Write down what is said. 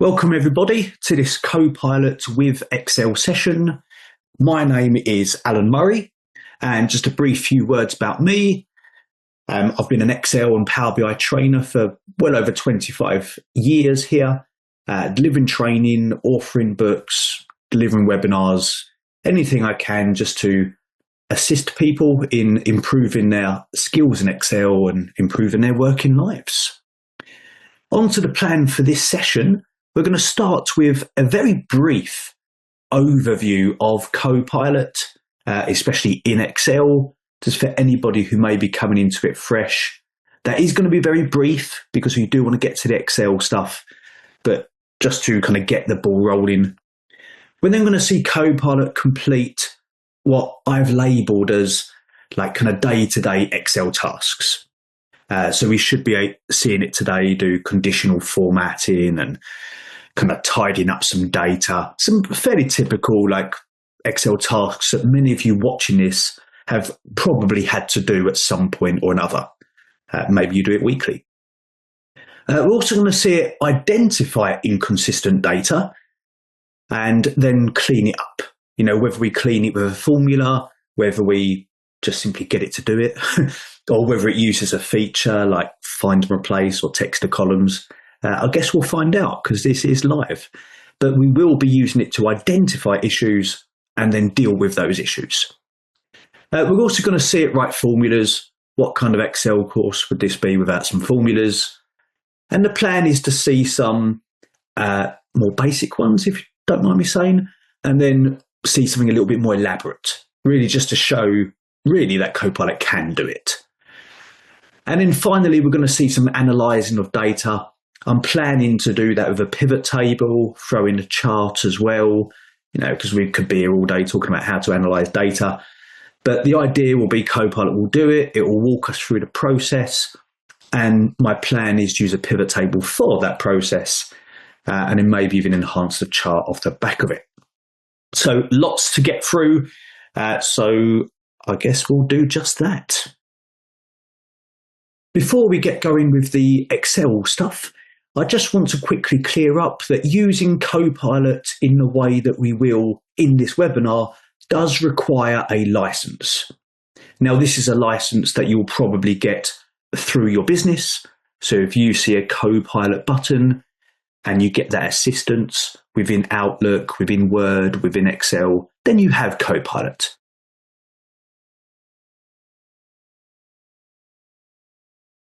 Welcome everybody to this Copilot with Excel session. My name is Alan Murray, and just a brief few words about me. I've been an Excel and Power BI trainer for well over 25 years here, delivering training, authoring books, delivering webinars, anything I can just to assist people in improving their skills in Excel and improving their working lives. On to the plan for this session. We're going to start with a very brief overview of Copilot, especially in Excel, just for anybody who may be coming into it fresh. That is going to be very brief because we do want to get to the Excel stuff, but just to kind of get the ball rolling. We're then going to see Copilot complete what I've labelled as like kind of day-to-day Excel tasks. So we should be seeing it today do conditional formatting and kind of tidying up some data, some fairly typical like Excel tasks that many of you watching this have probably had to do at some point or another. Maybe you do it weekly. We're also going to see it identify inconsistent data and then clean it up. You know, whether we clean it with a formula, whether we just simply get it to do it, or whether it uses a feature like find and replace or text to columns. I guess we'll find out because this is live. But we will be using it to identify issues and then deal with those issues. We're also going to see it write formulas. What kind of Excel course would this be without some formulas? And the plan is to see some more basic ones, if you don't mind me saying, and then see something a little bit more elaborate, really just to show really that Copilot can do it. And then finally, we're going to see some analysing of data. I'm planning to do that with a pivot table, throw in a chart as well, you know, because we could be here all day talking about how to analyse data. But the idea will be Copilot will do it. It will walk us through the process. And my plan is to use a pivot table for that process and then maybe even enhance the chart off the back of it. So lots to get through. So I guess we'll do just that. Before we get going with the Excel stuff, I just want to quickly clear up that using Copilot in the way that we will in this webinar does require a license. Now, this is a license that you'll probably get through your business. So if you see a Copilot button and you get that assistance within Outlook, within Word, within Excel, then you have Copilot.